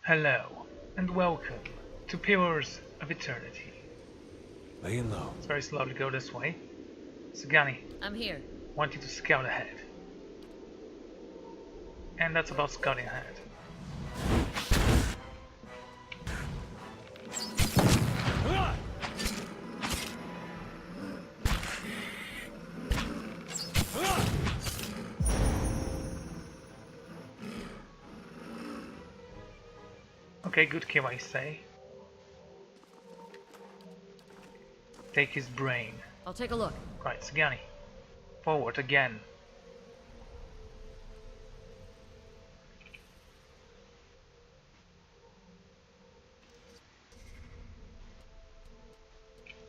Hello, and welcome to Pillars of Eternity. Laying low. It's very slow to go this way. Sagani, I'm here. want you to scout ahead. And that's about scouting ahead. Okay, good kill, I say. Take his brain. I'll take a look. Right, Sagani. Forward again.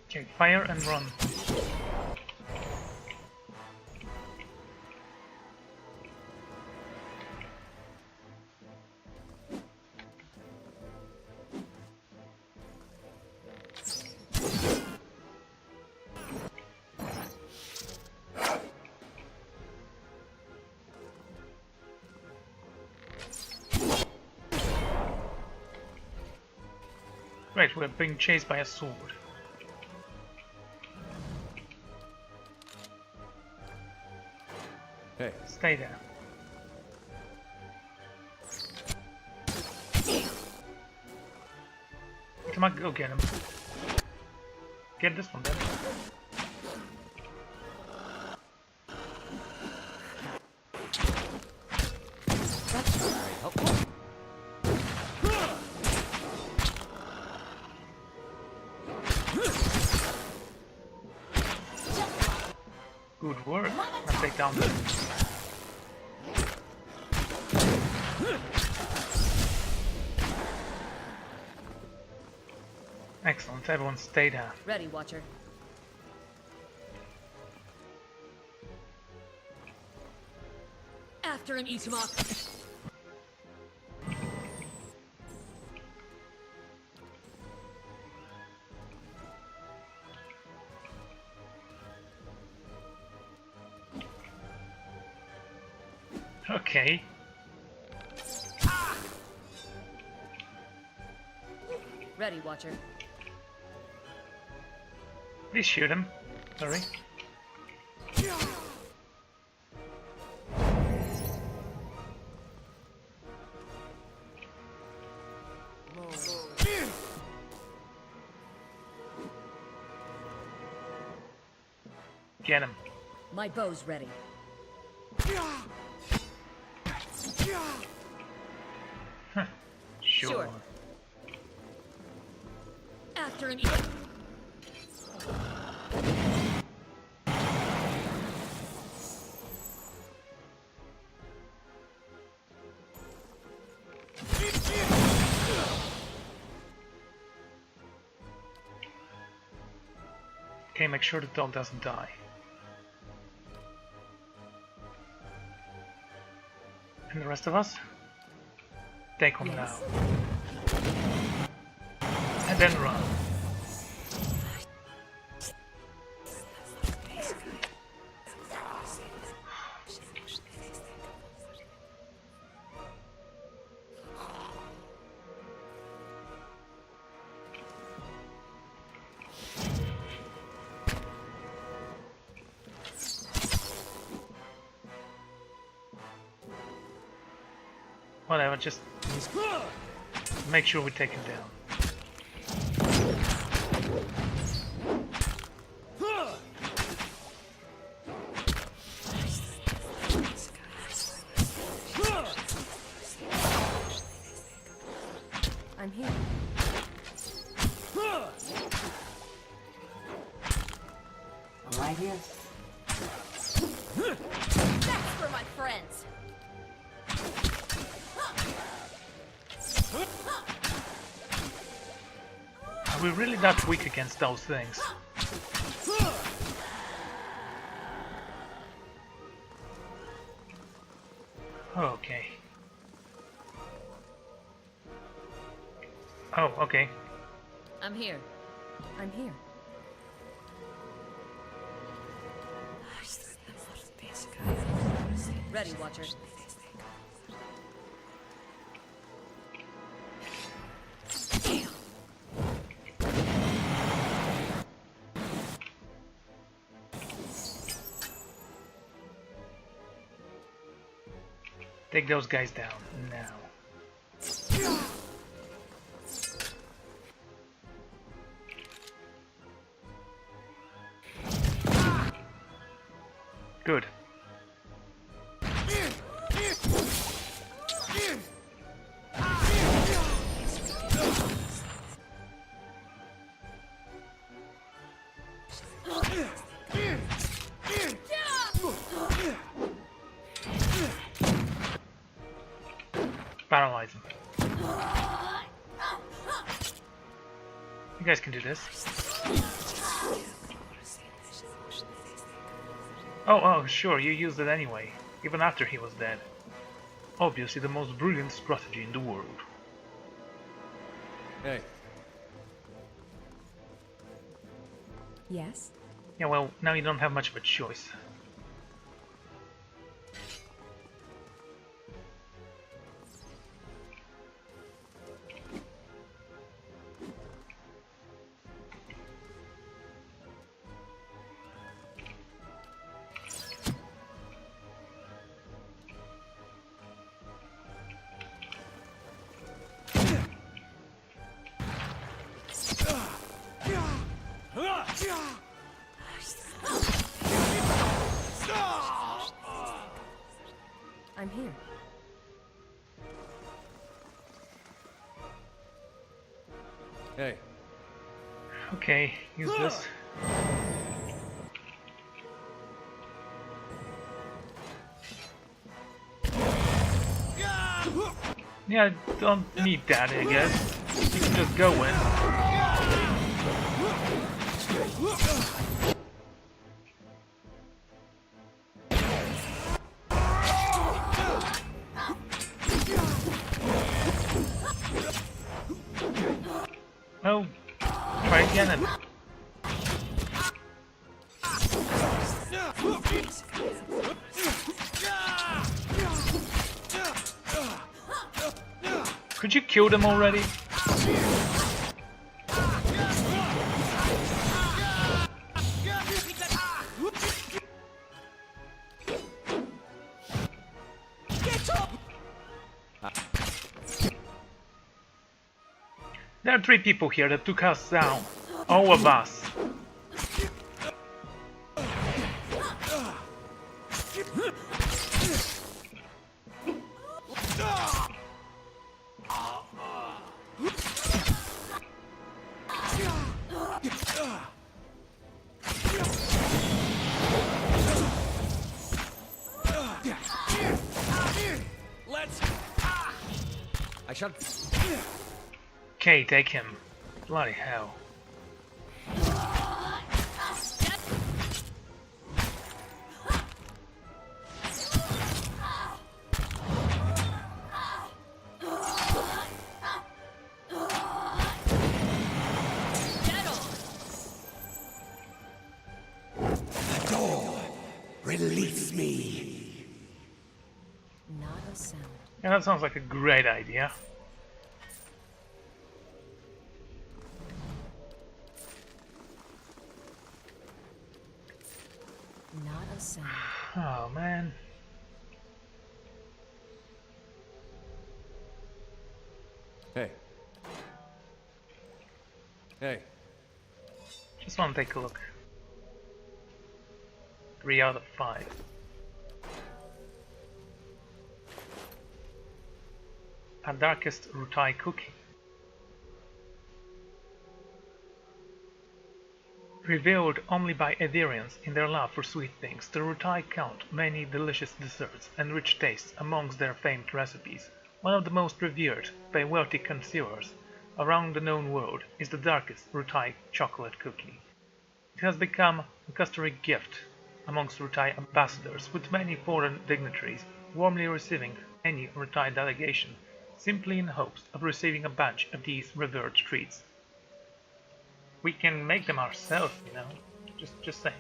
Okay, fire and run. Right, we're being chased by a sword. Hey. Stay there. Come on, go get him. Get this one then. That's not very helpful. Good work. I'll take down the... Excellent, everyone stay there. Ready, Watcher. After an Itumok. Okay. Ready, Watcher. Please shoot him. Sorry. Get him. My bow's ready. Sure. After an Okay, make sure the dog doesn't die. And the rest of us? Take him now. And then run. Whatever, just make sure we take him down. I'm here. I'm right here. That's for my friends. Are we really that weak against those things? Okay. Oh, okay. I'm here. I'm here. Ready, Watcher. Take those guys down now. Good. Paralyze him. You guys can do this. Oh, sure, you used it anyway, even after he was dead. Obviously the most brilliant strategy in the world. Hey. Yes? Yeah, well, now you don't have much of a choice. I'm here. Hey. Okay, use this. Yeah, don't need that, I guess. You can just go in. Oh, try again and... Could you kill them already? There are 3 people here that took us down. All of us. I shall. Okay, take him. Bloody hell. Release me. Not a sound. Yeah, that sounds like a great idea. Not a sound. Oh man. Hey. Hey. Just want to take a look. 3 out of 5. A darkest Rutai cookie. Revealed only by Ederians in their love for sweet things, the Rutai count many delicious desserts and rich tastes amongst their famed recipes. One of the most revered by wealthy connoisseurs around the known world is the darkest Rutai chocolate cookie. It has become a customary gift amongst Rutai ambassadors, with many foreign dignitaries warmly receiving any Rutai delegation, simply in hopes of receiving a batch of these revered treats. We can make them ourselves, you know. Just saying.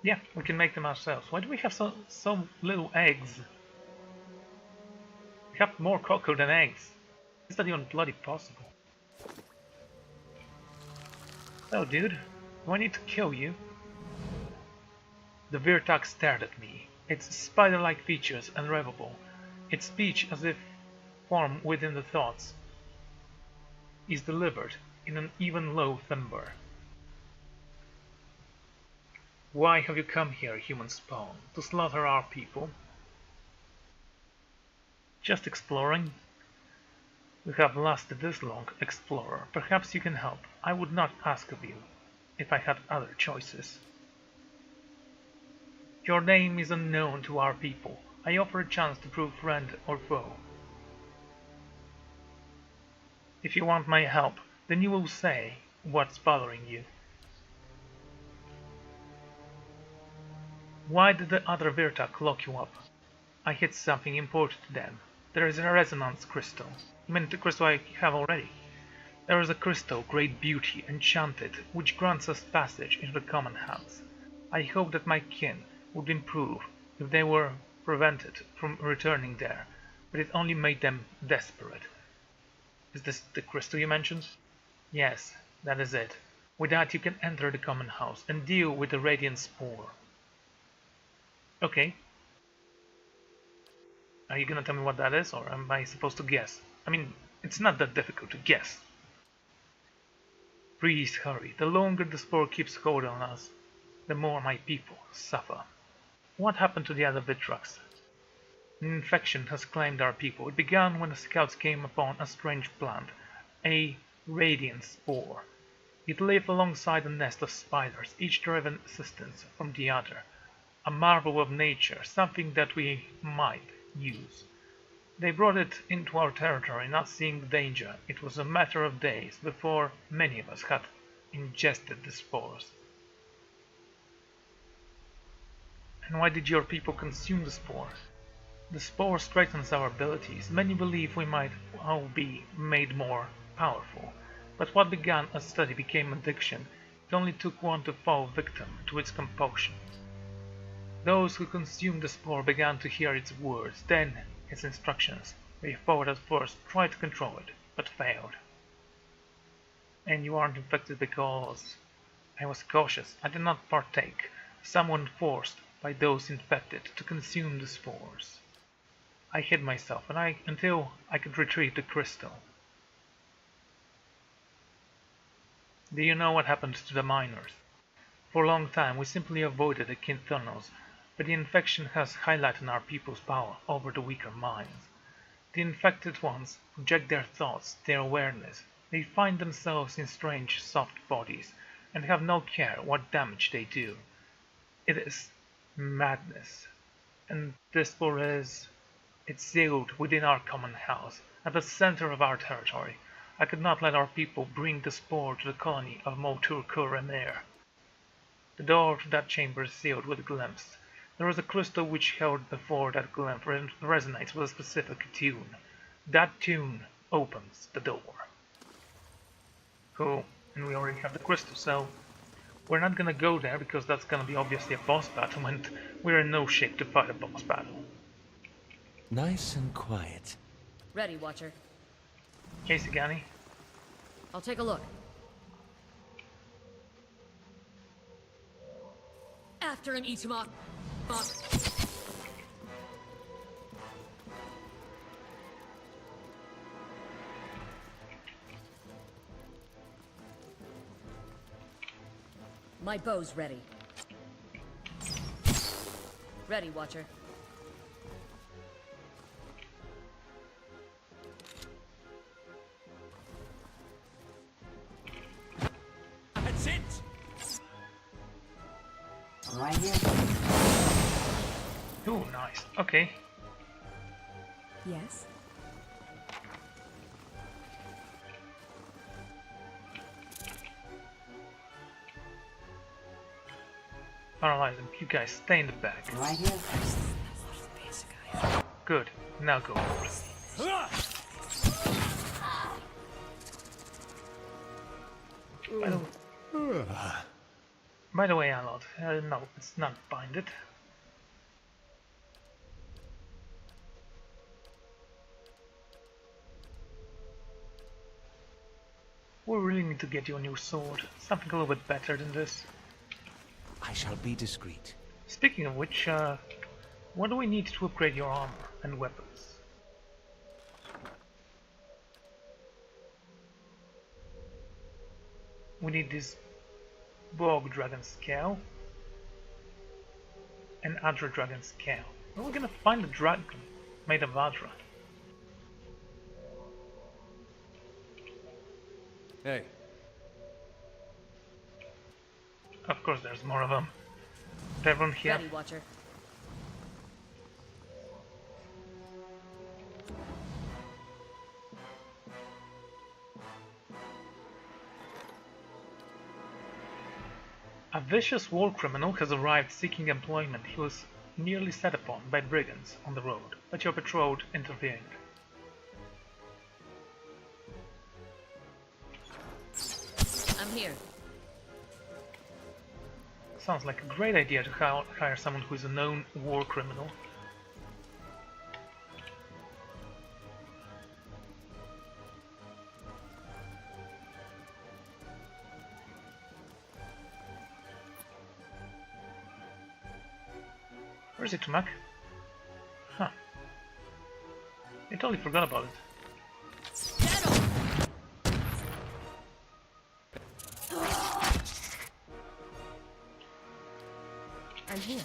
Yeah, we can make them ourselves. Why do we have so little eggs? We have more cocoa than eggs. Is that even bloody possible? Oh, dude. Do I need to kill you? The Virtak stared at me, its spider-like features unravelable, its speech as if formed within the thoughts is delivered in an even low timbre. Why have you come here, human spawn? To slaughter our people? Just exploring. We have lasted this long, explorer. Perhaps you can help. I would not ask of you, if I had other choices. Your name is unknown to our people. I offer a chance to prove friend or foe. If you want my help, then you will say what's bothering you. Why did the other Virtak lock you up? I hid something important to them. There is a resonance crystal. You mean the crystal I have already? There is a crystal, great beauty, enchanted, which grants us passage into the common house. I hope that my kin would improve if they were prevented from returning there, but it only made them desperate. Is this the crystal you mentioned? Yes, that is it. With that you can enter the common house and deal with the radiant spore. Okay. Are you gonna tell me what that is, or am I supposed to guess? I mean, it's not that difficult to guess. Please hurry. The longer the spore keeps hold on us, the more my people suffer. What happened to the other Vitraks? An infection has claimed our people. It began when the scouts came upon a strange plant, a radiant spore. It lived alongside a nest of spiders, each deriving assistance from the other. A marvel of nature, something that we might use. They brought it into our territory, not seeing the danger. It was a matter of days before many of us had ingested the spores. And why did your people consume the spore? The spore strengthens our abilities. Many believe we might all be made more powerful. But what began as study became addiction. It only took one to fall victim to its compulsion. Those who consumed the spore began to hear its words, then its instructions. They fought at first, tried to control it, but failed. And you aren't infected because I was cautious. I did not partake. Someone forced by those infected to consume the spores. I hid myself until I could retrieve the crystal. Do you know what happened to the miners? For a long time we simply avoided the Kinthurnos, but the infection has highlighted our people's power over the weaker minds. The infected ones project their thoughts, their awareness. They find themselves in strange, soft bodies, and have no care what damage they do. It is madness. And this spore it's sealed within our common house, at the center of our territory. I could not let our people bring the spore to the colony of Motur Kuremer. The door to that chamber is sealed with glimpse. There is a crystal which held before that glimpse resonates with a specific tune. That tune opens the door. Cool, and we already have the crystal, so we're not gonna go there because that's gonna be obviously a boss battle and we're in no shape to fight a boss battle. Nice and quiet. Ready, Watcher. Casey Gani? I'll take a look. After him, Itamok. My bow's ready. Ready, Watcher. That's it! Right here. Ooh, nice. Okay. Yes? Paralyze them. You guys stay in the back. Right here. Good. Now go. By the way, Alod, no, it's not binded. We really need to get you a new sword. Something a little bit better than this. I shall be discreet. Speaking of which, what do we need to upgrade your armor and weapons? We need this Bog Dragon Scale and Adra Dragon Scale. Where are we gonna find a dragon made of Adra? Hey, Of course there's more of them. Is everyone here? Ready, Watcher. A vicious war criminal has arrived seeking employment. He was nearly set upon by brigands on the road, but your patrol intervened. I'm here. Sounds like a great idea to hire someone who is a known war criminal. Where is it, Tumak? Huh. I totally forgot about it. I'm here.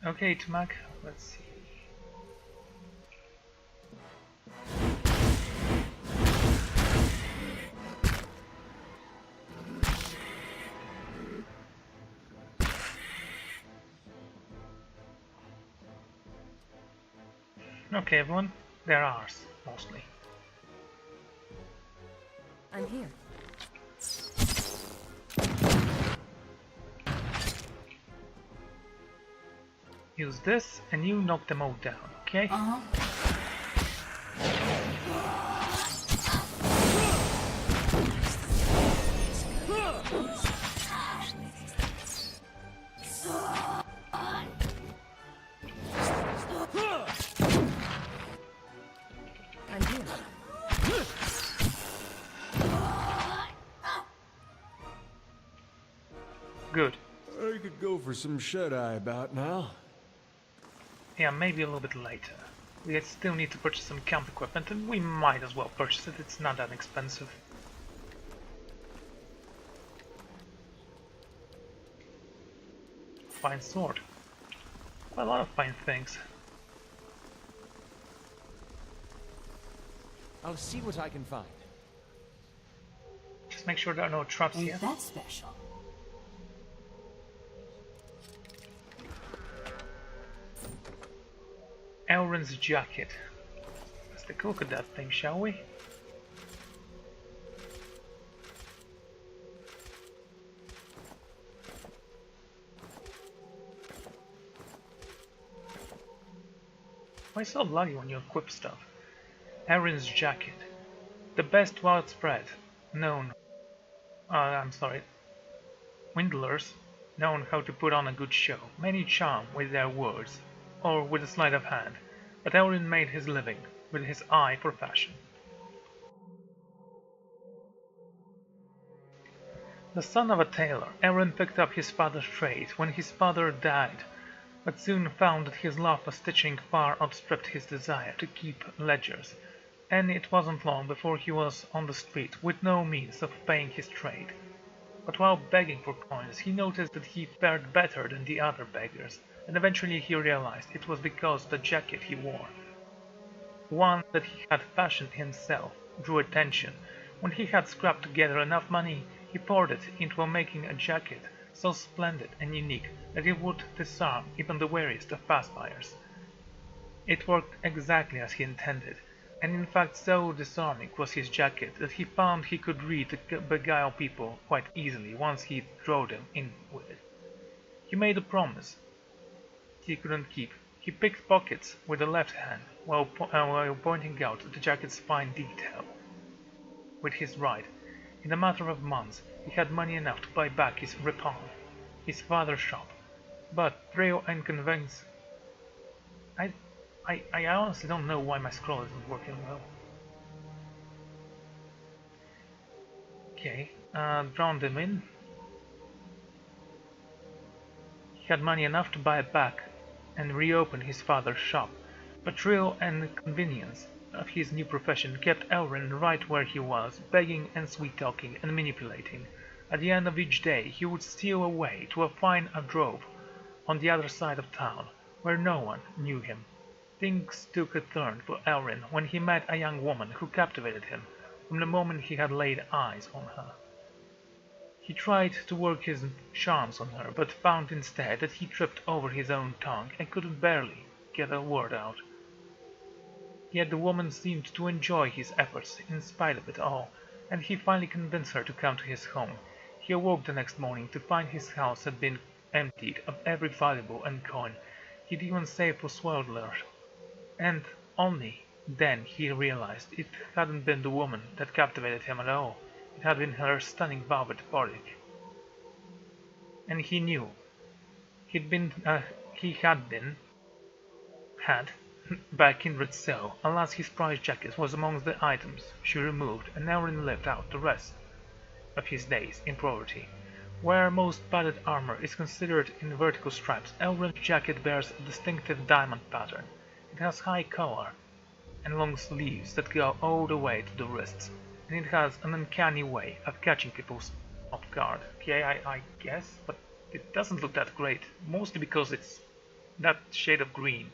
Okay, Tumak, let's see. Okay, everyone, they're ours, mostly. I'm here. Use this, and you knock them all down, okay? I'm here. Good. I could go for some shut-eye about now. Yeah, maybe a little bit later. We still need to purchase some camp equipment, and we might as well purchase it, it's not that expensive. Fine sword. A lot of fine things. I'll see what I can find. Just make sure there are no traps here. Ain't that special? Elrin's jacket. Let's take a look at that thing, shall we? Why so bloody when you equip stuff? Elrin's jacket. The best widespread known. I'm sorry. Windlers known how to put on a good show. Many charm with their words, or with a sleight of hand, but Elrin made his living with his eye for fashion. The son of a tailor, Elrin picked up his father's trade when his father died, but soon found that his love for stitching far outstripped his desire to keep ledgers, and it wasn't long before he was on the street with no means of paying his trade. But while begging for coins, he noticed that he fared better than the other beggars, and eventually he realized it was because the jacket he wore, one that he had fashioned himself, drew attention. When he had scraped together enough money, he poured it into making a jacket so splendid and unique that it would disarm even the wariest of fast buyers. It worked exactly as he intended, and in fact so disarming was his jacket that he found he could beguile people quite easily once he drove them in with it. He made a promise he couldn't keep. He picked pockets with the left hand while pointing out the jacket's fine detail. with his ride. In a matter of months, he had money enough to buy back his Ripon, his father's shop. But thrill and conveyance... I honestly don't know why my scroll isn't working well. Okay, drowned him in. He had money enough to buy it back and reopen his father's shop, but thrill and convenience of his new profession kept Elrin right where he was, begging and sweet-talking and manipulating. At the end of each day he would steal away to a fine grove on the other side of town, where no one knew him. Things took a turn for Elrin when he met a young woman who captivated him from the moment he had laid eyes on her. He tried to work his charms on her, but found instead that he tripped over his own tongue and could barely get a word out. Yet the woman seemed to enjoy his efforts in spite of it all, and he finally convinced her to come to his home. He awoke the next morning to find his house had been emptied of every valuable and coin he'd even saved for swindlers, and only then he realized it hadn't been the woman that captivated him at all. It had been her stunning velvet body. And he knew he had by a kindred soul. Alas, his prized jacket was amongst the items she removed, and Elrin lived out the rest of his days in poverty. Where most padded armor is considered in vertical stripes, Elrin's jacket bears a distinctive diamond pattern. It has high collar and long sleeves that go all the way to the wrists, and it has an uncanny way of catching people off guard. Okay, I guess, but it doesn't look that great, mostly because it's that shade of green.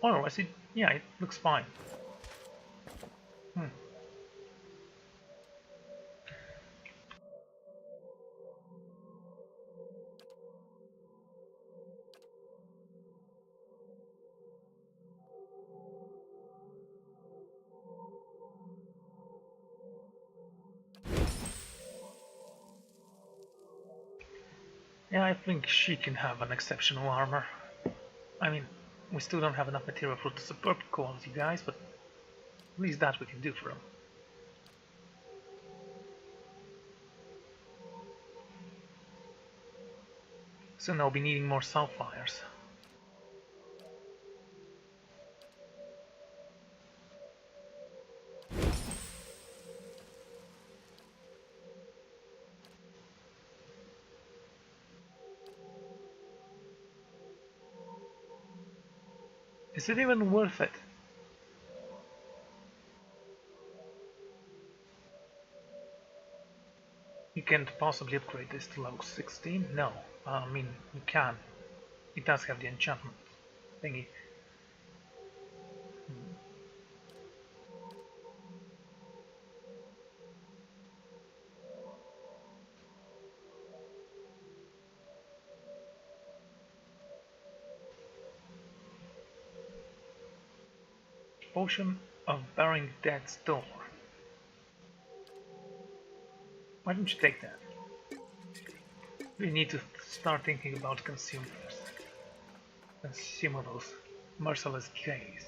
Otherwise, it looks fine. Yeah, I think she can have an exceptional armor. I mean, we still don't have enough material for the superb quality guys, but at least that we can do for them. Soon I'll be needing more sapphires. Is it even worth it? You can't possibly upgrade this to level 16? No. I mean, you can. It does have the enchantment thingy. Potion of Bearing Death's Door. Why don't you take that? We need to start thinking about consumables. Merciless gaze.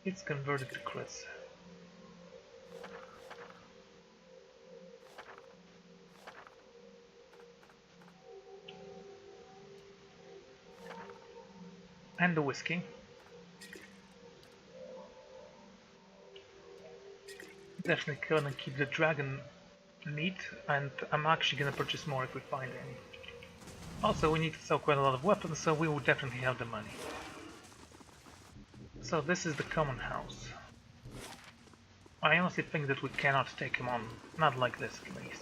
It's converted to crits. And the whiskey. Definitely gonna keep the dragon meat, and I'm actually gonna purchase more if we find any. Also, we need to sell quite a lot of weapons, so we will definitely have the money. So this is the common house. I honestly think that we cannot take him on, not like this at least.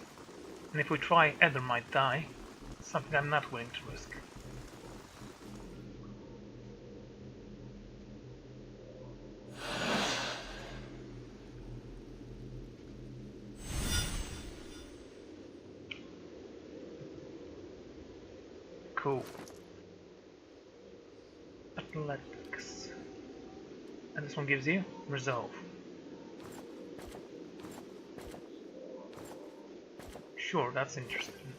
And if we try, Eder might die, something I'm not willing to risk. Cool. Athletics. And this one gives you resolve. Sure, that's interesting.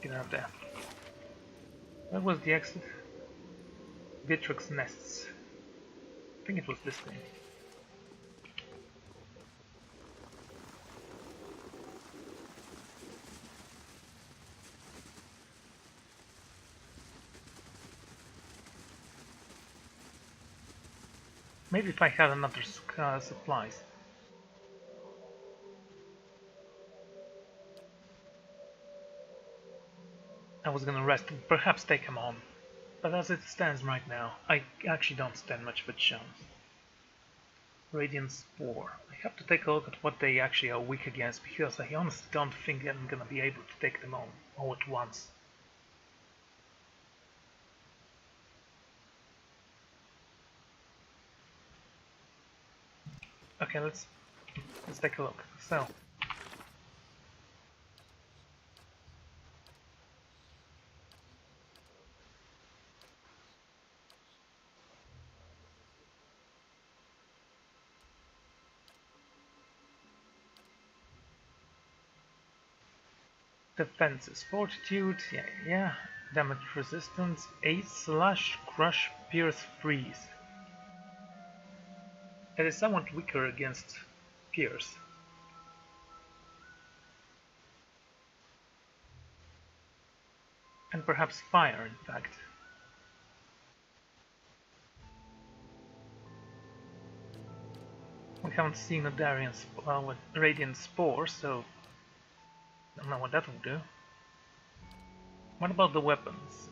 Get out there. Where was the exit? Vitrix nests. think it was this thing. Maybe if I had another supplies. I was gonna rest and perhaps take him on. But as it stands right now, I actually don't stand much of a chance. Radiant Spore. I have to take a look at what they actually are weak against, because I honestly don't think I'm gonna be able to take them on all at once. Okay, let's take a look. So, defenses, fortitude, yeah. Damage resistance, ace, slash, crush, pierce, freeze. It is somewhat weaker against pierce. And perhaps fire, in fact. We haven't seen a with Radiant Spore, so don't know what that will do. What about the weapons?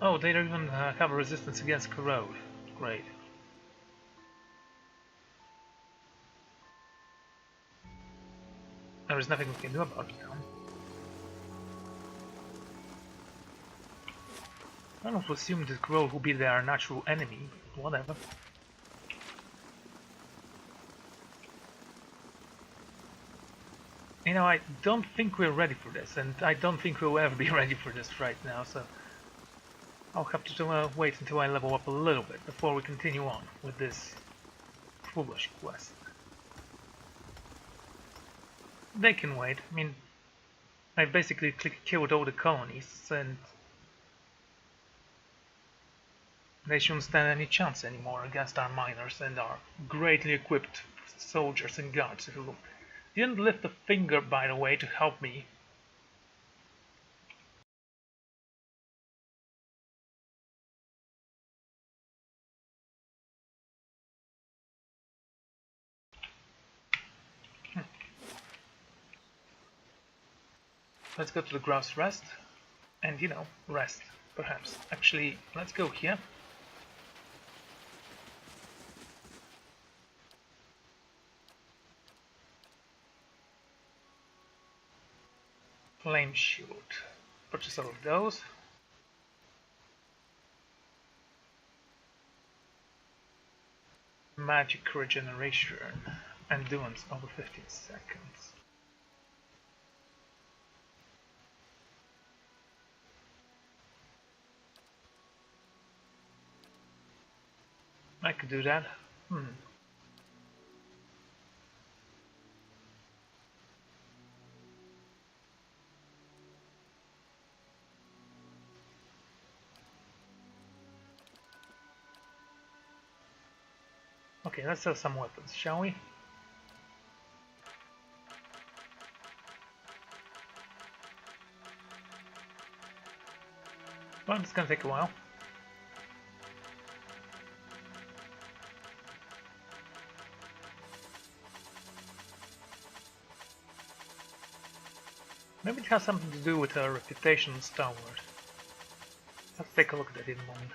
Oh, they don't even have a resistance against corrode. Great. There is nothing we can do about it now. I don't know if we assume that corrode will be their natural enemy. Whatever. You know, I don't think we're ready for this, and I don't think we'll ever be ready for this right now, so I'll have to wait until I level up a little bit before we continue on with this foolish quest. They can wait. I mean, I've basically killed all the colonies, and they shouldn't stand any chance anymore against our miners and our greatly equipped soldiers and guards who didn't lift a finger, by the way, to help me. Let's go to the grass rest, and you know, rest, perhaps. Actually, let's go here. Flame shield. Purchase all of those. Magic regeneration. Endurance over 15 seconds. I could do that. Okay, let's sell some weapons, shall we? Well, it's gonna take a while. Maybe it has something to do with her reputation in Star Wars. Let's take a look at that in a moment.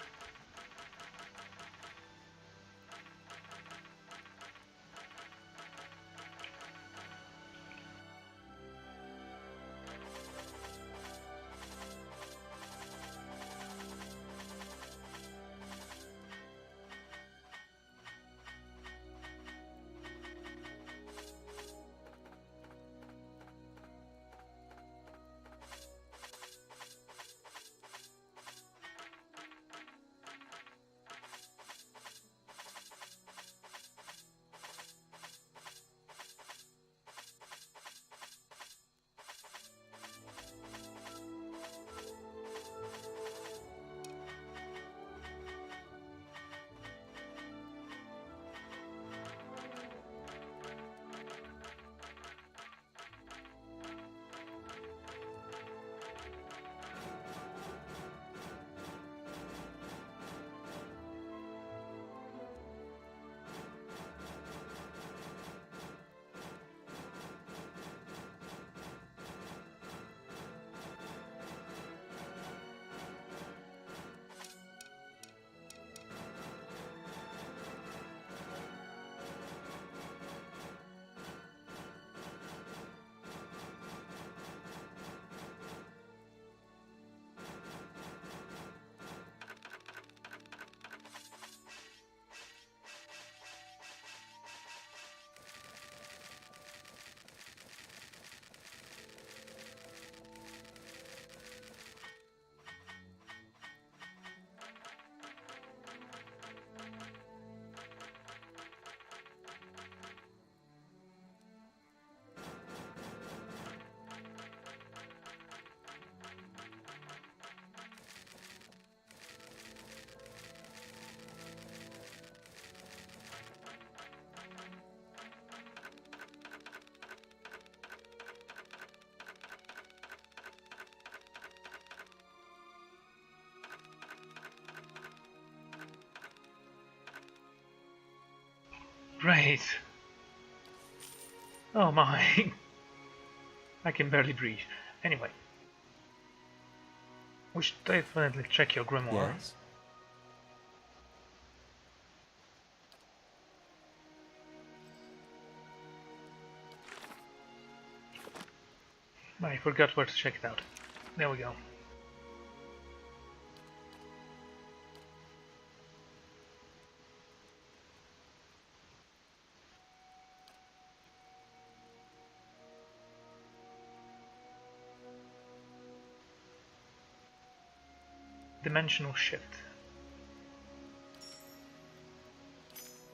Great. Oh my. I can barely breathe. Anyway. We should definitely check your grimoire. Yes? I forgot where to check it out. There we go. Dimensional shift.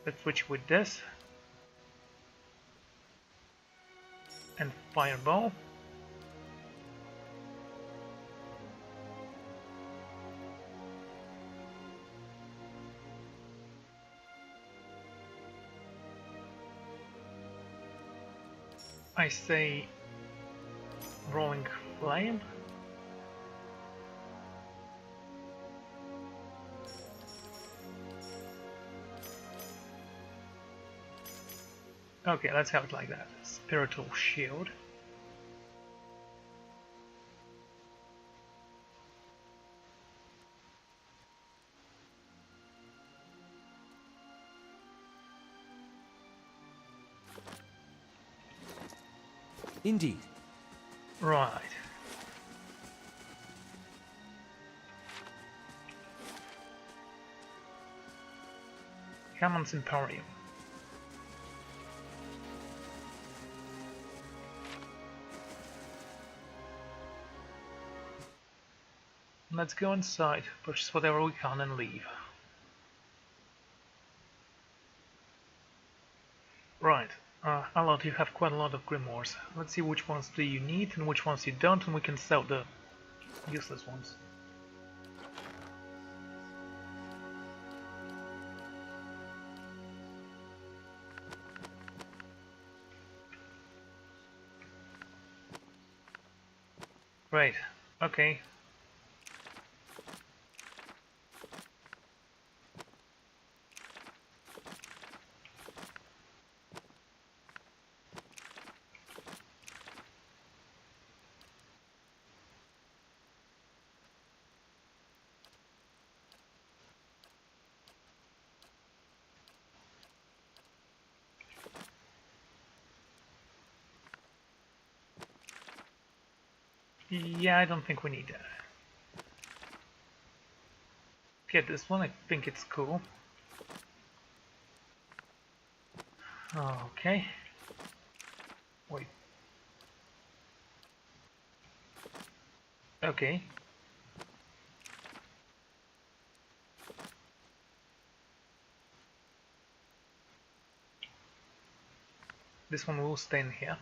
Let's switch with this. And fireball. I say rolling flame. Okay, let's have it like that. Spiritual shield. Indeed. Right. Hammond's Emporium. Let's go inside, purchase whatever we can and leave. Right, Alot, you have quite a lot of grimoires. Let's see which ones do you need and which ones you don't, and we can sell the useless ones. Right, okay. Yeah, I don't think we need that. Get this one, I think it's cool. Okay. Wait. Okay. This one will stay in here.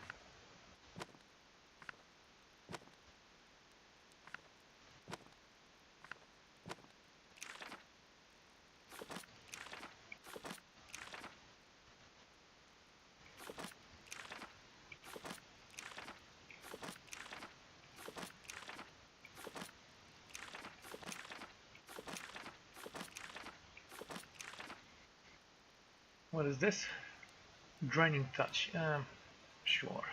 What is this? Draining touch. Sure.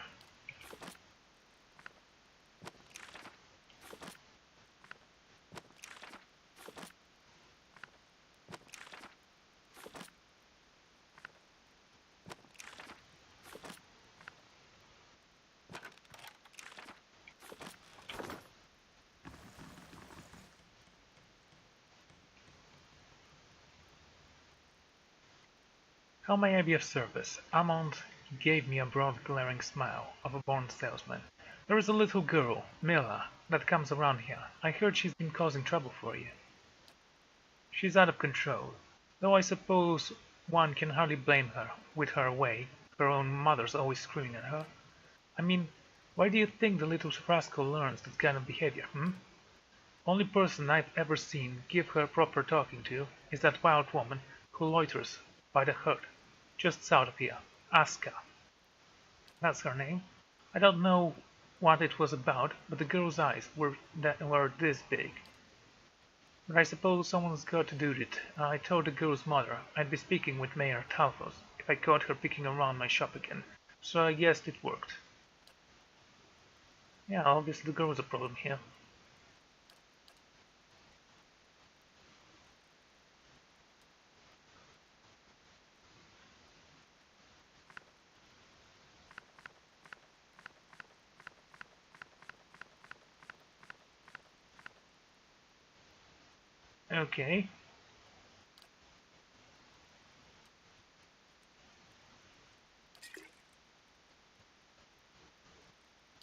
How may I be of service? Amond gave me a broad glaring smile of a born salesman. There is a little girl, Mila, that comes around here. I heard she's been causing trouble for you. She's out of control, though I suppose one can hardly blame her with her way. Her own mother's always screaming at her. I mean, why do you think the little rascal learns that kind of behavior, hmm? Only person I've ever seen give her proper talking to is that wild woman who loiters by the hut, just south of here, Aska. That's her name. I don't know what it was about, but the girl's eyes were this big. But I suppose someone's got to do it. I told the girl's mother I'd be speaking with Mayor Talfos if if I caught her picking around my shop again, so I guessed it worked. Yeah, obviously the girl was a problem here. Okay.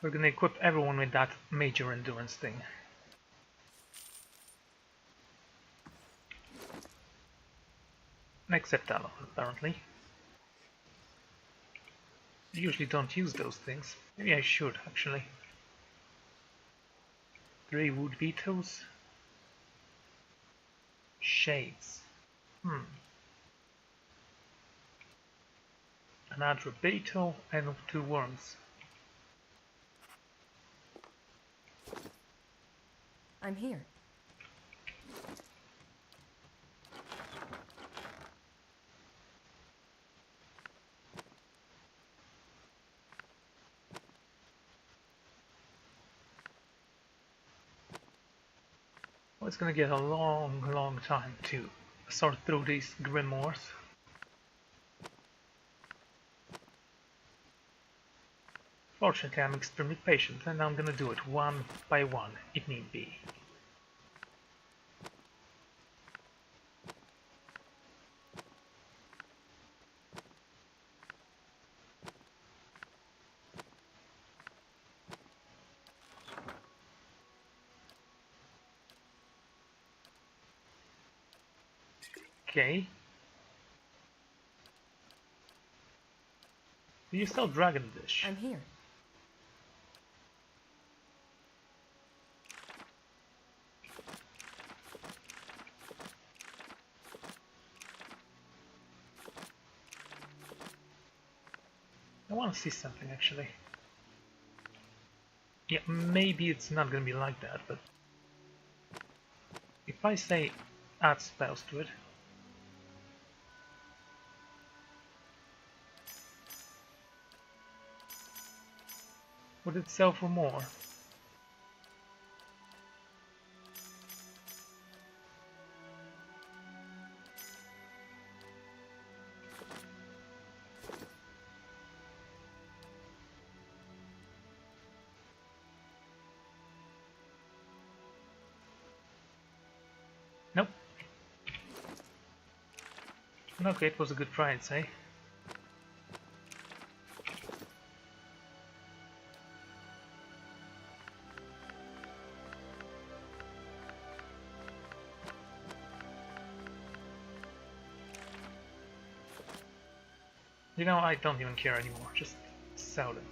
We're gonna equip everyone with that major endurance thing. Except Talon, apparently. I usually don't use those things. Maybe I should, actually. 3 wood vetoes. Shades. Another veto and 2 worms. I'm here. Well, it's gonna get a long time to sort through these grimoires. Fortunately, I'm extremely patient, and I'm gonna do it one by one, if need be. Okay. Do you sell dragon dish? I'm here. I want to see something, actually. Yeah, maybe it's not gonna be like that, but if I say add spells to it, would it sell for more? Nope. Okay, it was a good try, I'd say. You know, I don't even care anymore, just sell them.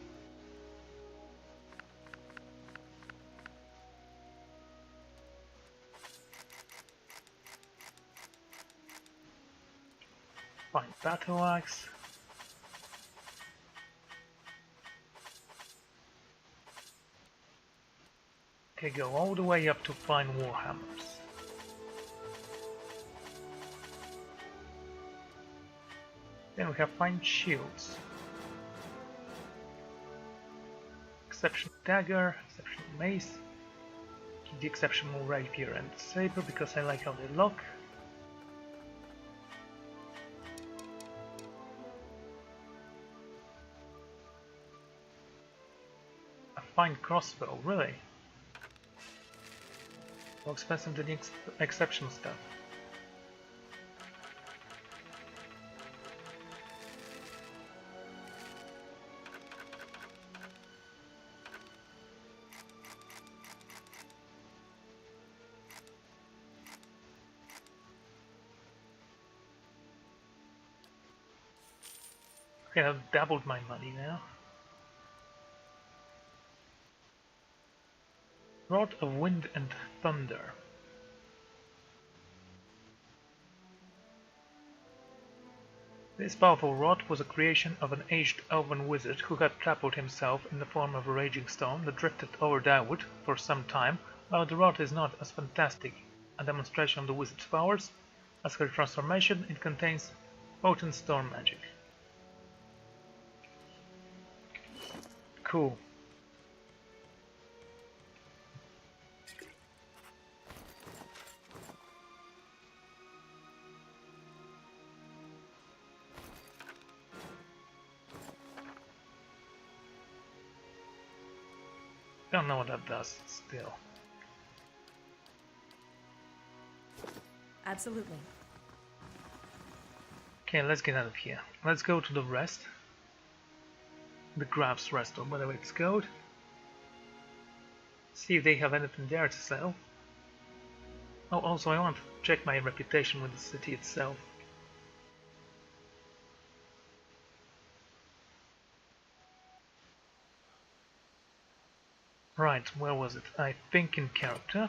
Fine, battle axe. Okay, go all the way up to fine warhammers. Then we have fine shields. Exceptional dagger, exceptional mace. Keep the exceptional rapier and saber because I like how they look. A fine crossbow, really? More expensive than the exceptional stuff. Okay, I've doubled my money now. Rod of Wind and Thunder. This powerful rod was a creation of an aged elven wizard who had grappled himself in the form of a raging storm that drifted over Dyewood for some time. While the rod is not as fantastic a demonstration of the wizard's powers as her transformation, it contains potent storm magic. Cool. Don't know what that does still. Absolutely. Okay, let's get out of here. Let's go to the rest. The Graf's Rest, or whatever it's called. See if they have anything there to sell. Oh, also I want to check my reputation with the city itself. Right, where was it? I think in character.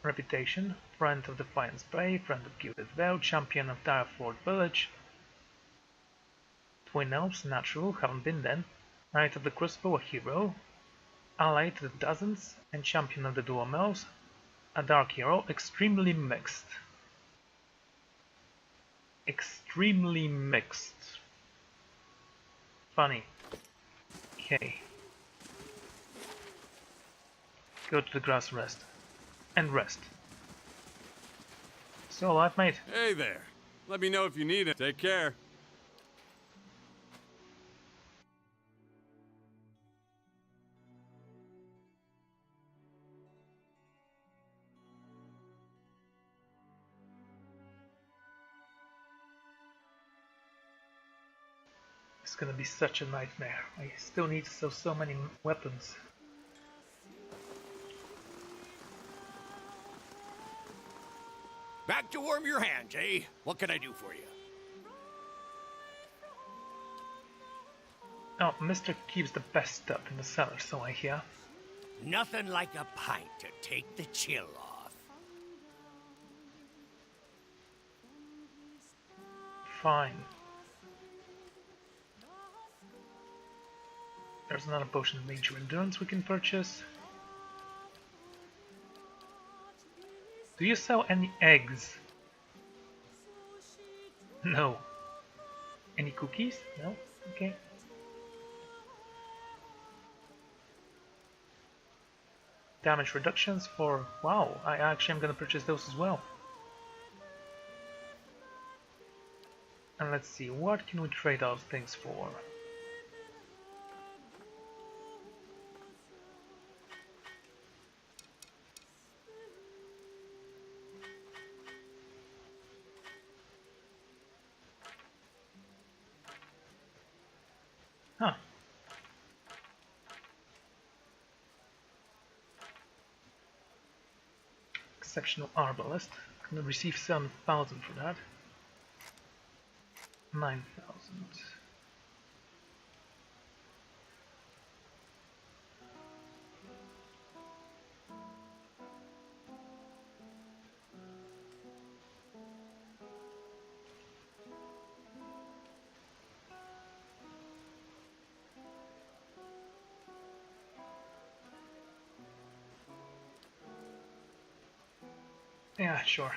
Reputation, friend of Defiance Bay, friend of Gilded Vow, champion of Direford Village. Twin Elves, natural, haven't been then. Knight of the Crossbow, a hero. Ally to the Dozens, and champion of the Dual Elves, a dark hero, extremely mixed. Extremely mixed. Funny. Okay. Go to the Grass Rest. And rest. Still alive, mate? Hey there. Let me know if you need it. Take care. It's gonna be such a nightmare. I still need to sell so many weapons. Back to warm your hands, eh? What can I do for you? Oh, Mr. keeps the best stuff in the cellar, so I hear. Nothing like a pint to take the chill off. Fine. There's another potion of major endurance we can purchase. Do you sell any eggs? No. Any cookies? No? Okay. Damage reductions for... Wow, I actually am gonna purchase those as well. And let's see, what can we trade those things for? Huh. Exceptional Arbalest. Gonna receive 7,000 for that. 9,000. Yeah, sure.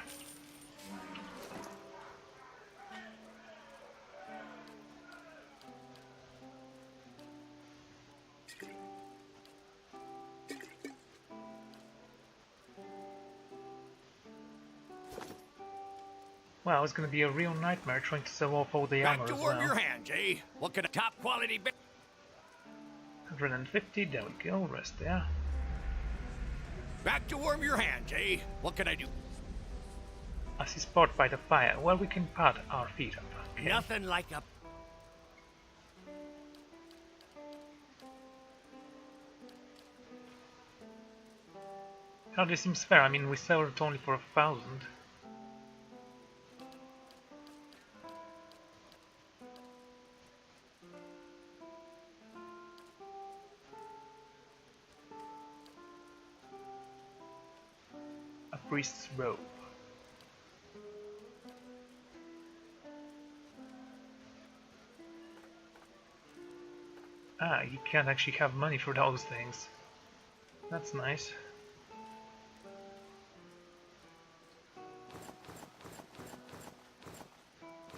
Wow, it's gonna be a real nightmare trying to sell off all the Back armor to as warm well. your hands, eh? What can a top quality 150, there we go, rest there. Back to warm your hands, eh? What can I do? Assist spot by the fire, well we can put our feet up. Okay. Nothing like a... Hardly seems fair, I mean we sell it only for 1,000. A priest's robe. Ah, you can actually have money for those things. That's nice.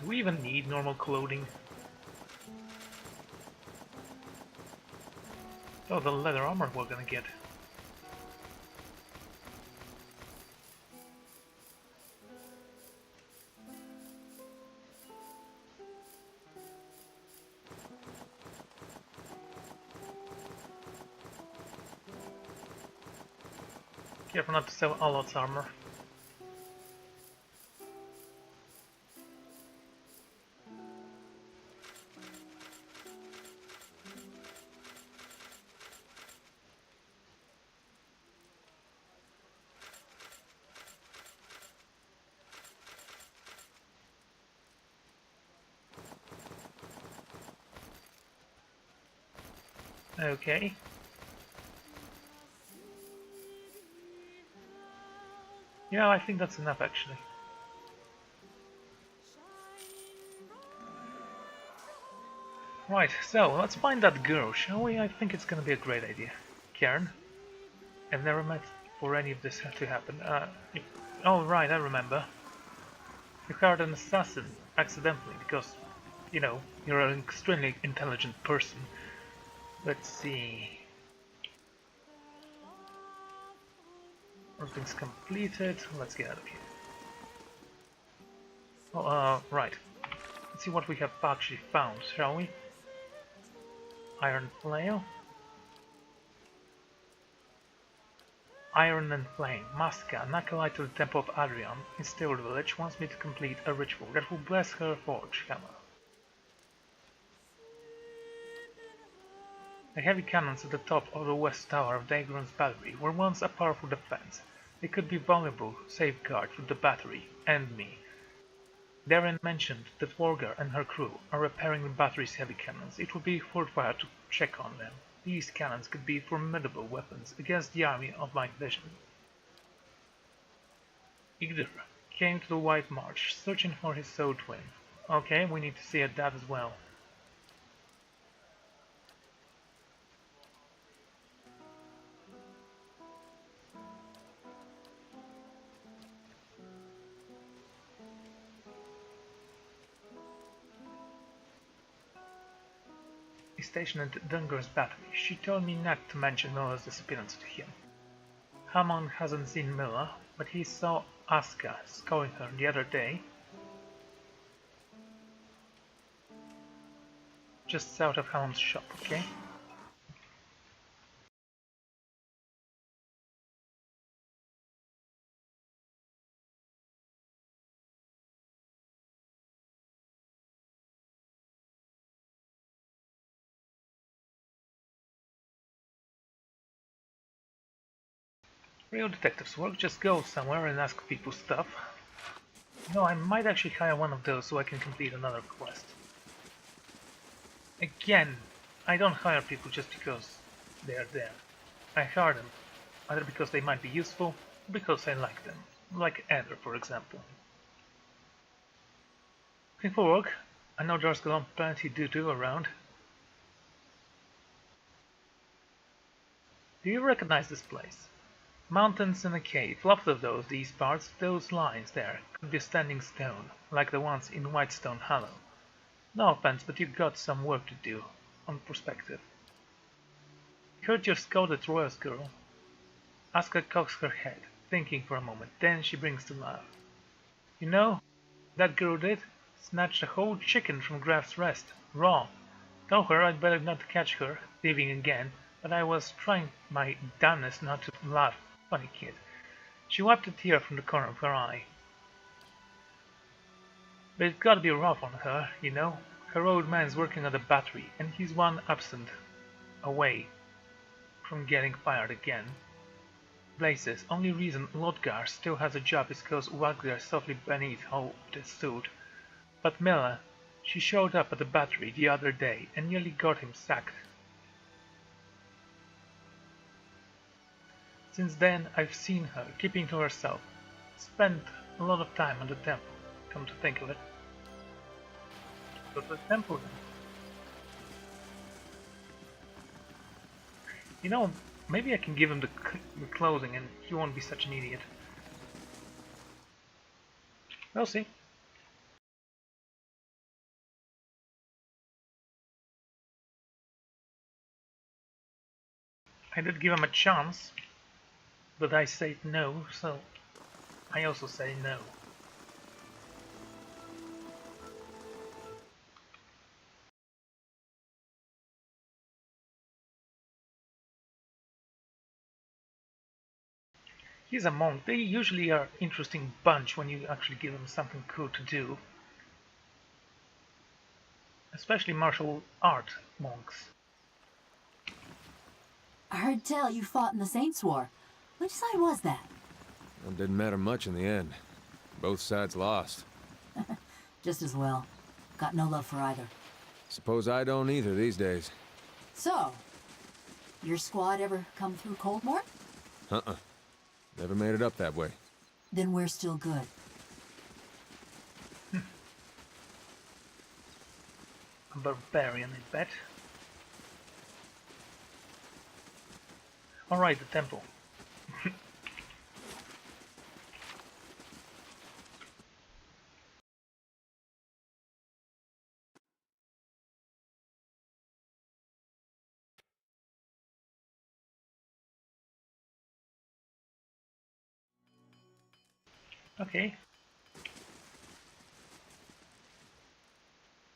Do we even need normal clothing? So the leather armor we're gonna get. Careful not to sell Allot's armor. Okay. Yeah, I think that's enough actually. Right, so let's find that girl, shall we? I think it's gonna be a great idea. Karen? I've never met for any of this to happen. Oh right, I remember. You hired an assassin accidentally because, you know, you're an extremely intelligent person. Let's see. Everything's completed. Let's get out of here. Oh, right. Let's see what we have actually found, shall we? Iron flail. Iron and Flame. Masca, an acolyte to the Temple of Adrian in Steel Village, wants me to complete a ritual that will bless her forge hammer. The heavy cannons at the top of the west tower of Dagon's battery were once a powerful defense. They could be valuable safeguard for the battery and me. Darren mentioned that Wargar and her crew are repairing the battery's heavy cannons. It would be worthwhile to check on them. These cannons could be formidable weapons against the army of my vision. Igdir came to the White March, searching for his soul twin. Okay, we need to see that as well. He's stationed at Dungar's battery. She told me not to mention Miller's disappearance to him. Hammond hasn't seen Miller, but he saw Aska sculling her the other day, just south of Hammond's shop, okay? Real detectives work, just go somewhere and ask people stuff. No, I might actually hire one of those so I can complete another quest. Again, I don't hire people just because they are there. I hire them either because they might be useful or because I like them. Like Eder, for example. Looking for work? I know there's plenty to do around. Do you recognize this place? Mountains and a cave. Lots of these parts, those lines there, could be standing stone, like the ones in Whitestone Hollow. No offense, but you got some work to do, on perspective. Heard you scouted Royal's girl. Asuka cocks her head, thinking for a moment, then she brings to laugh. You know, that girl did? Snatched a whole chicken from Graf's Rest, raw. Told her I'd better not catch her, leaving again, but I was trying my damnedest not to laugh. Funny kid. She wiped a tear from the corner of her eye. But it's gotta be rough on her, you know. Her old man's working at the battery, and he's one absent away from getting fired again. Blazes, only reason Lodgar still has a job is cause Wagner softly beneath hold his suit. But Miller, she showed up at the battery the other day and nearly got him sacked. Since then, I've seen her keeping to herself. Spent a lot of time at the temple, come to think of it. Go to the temple then. You know, maybe I can give him the clothing and he won't be such an idiot. We'll see. I did give him a chance, but I said no, so I also say no. He's a monk. They usually are interesting bunch when you actually give them something cool to do. Especially martial art monks. I heard tell you fought in the Saints' War. Which side was that? It didn't matter much in the end. Both sides lost. Just as well. Got no love for either. Suppose I don't either these days. So, your squad ever come through Coldmore? Uh-uh. Never made it up that way. Then we're still good. A barbarian, I bet. Alright, the temple. Okay.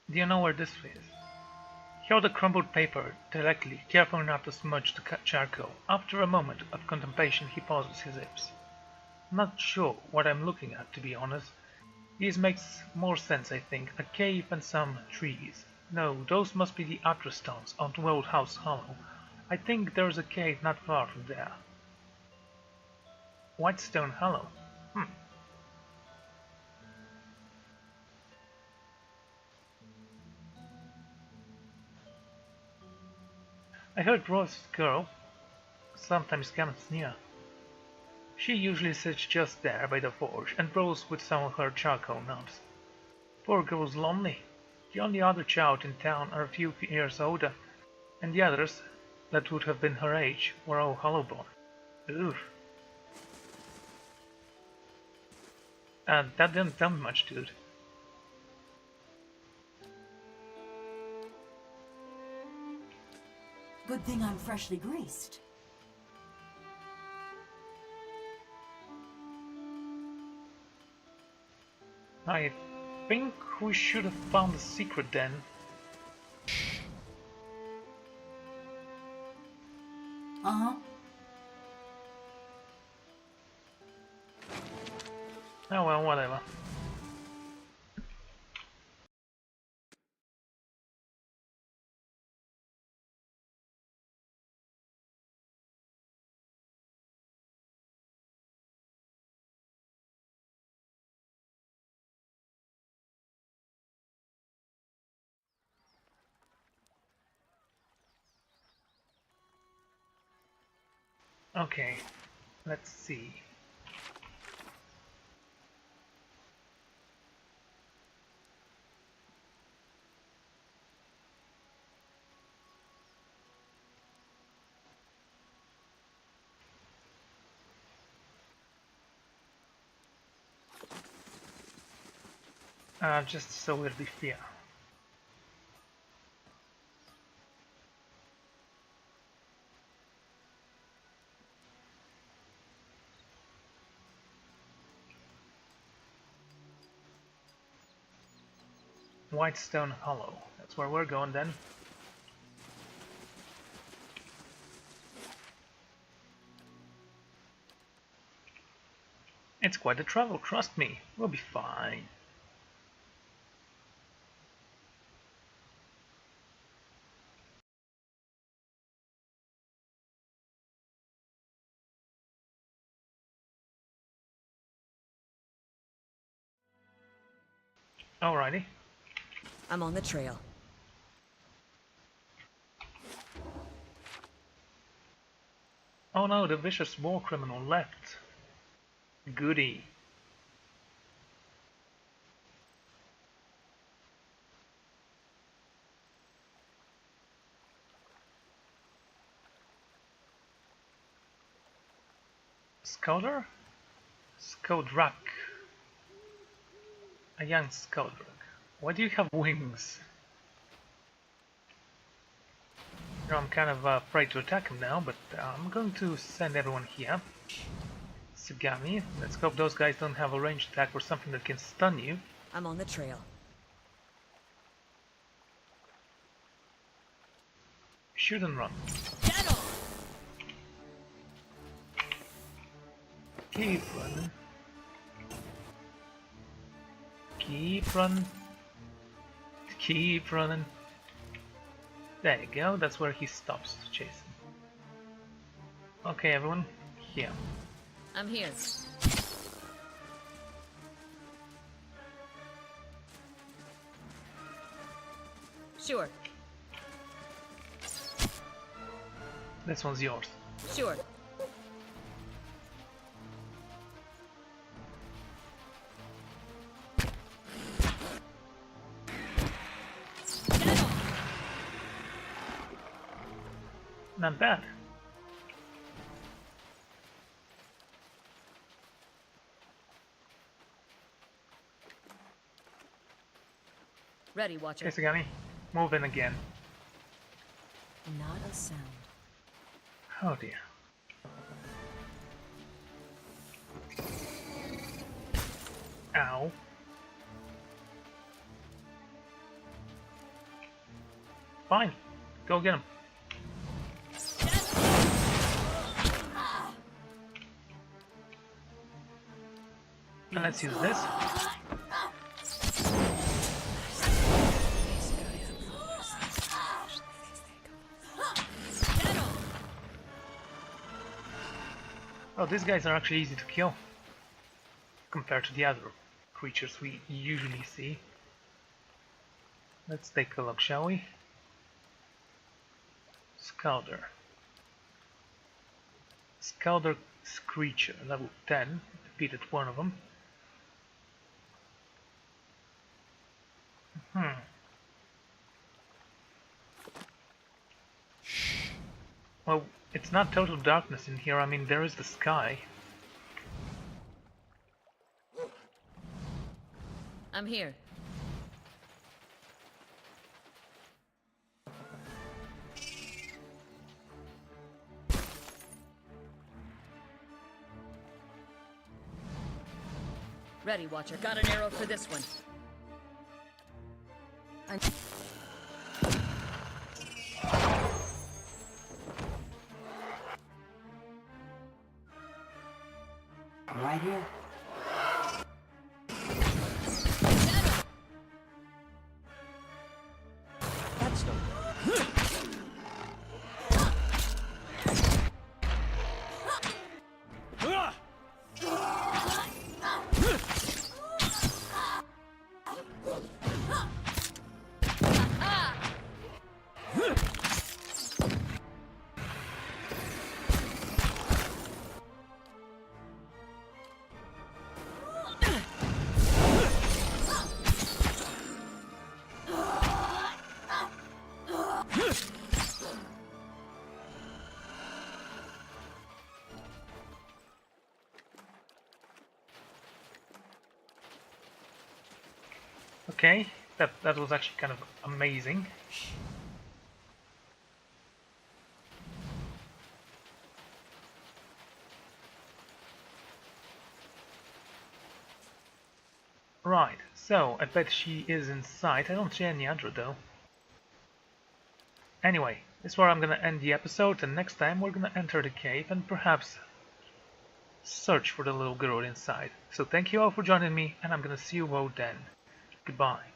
Do you know where this is? He held the crumpled paper directly, careful not to smudge the charcoal. After a moment of contemplation, he pauses his lips. Not sure what I'm looking at, to be honest. This makes more sense, I think. A cave and some trees. No, those must be the Atlas stones on Old House Hollow. I think there's a cave not far from there. Whitestone Hollow. I heard Rose's girl sometimes comes near. She usually sits just there by the forge and rolls with some of her charcoal knobs. Poor girl's lonely. The only other child in town are a few years older, and the others, that would have been her age, were all hollow-born. Oof. And that didn't tell me much, dude. Good thing I'm freshly greased. I think we should have found the secret then. Uh-huh. Oh well, whatever. Okay, let's see. Just so we'll be fair. Whitestone Hollow. That's where we're going then. It's quite a travel, trust me. We'll be fine. Alrighty. I'm on the trail. Oh no, the vicious war criminal left. Goody. Scoudder? Scoudrak. A young Scoudrak. Why do you have wings? Now I'm kind of afraid to attack him now, but I'm going to send everyone here. Sagami, let's hope those guys don't have a ranged attack or something that can stun you. I'm on the trail. Shoot and run. Keep running. Keep running. Keep running. There you go, that's where he stops chasing. Okay, everyone, here. I'm here. Sure. This one's yours. Sure. Not bad. Ready, Watcher. Okay, Sagami, move in again. Not a sound. Oh dear. Ow. Fine, go get him. And let's use this. Oh, these guys are actually easy to kill compared to the other creatures we usually see. Let's take a look, shall we? Scalder. Scalder Screecher, level 10. Defeated one of them. Well, it's not total darkness in here. I mean, there is the sky. I'm here. Ready, Watcher. Got an arrow for this one. I'm... Right here. That's no. Okay, that was actually kind of amazing. Right, so I bet she is inside. I don't see any other though. Anyway, this is where I'm gonna end the episode, and next time we're gonna enter the cave and perhaps search for the little girl inside. So thank you all for joining me, and I'm gonna see you all then. Goodbye.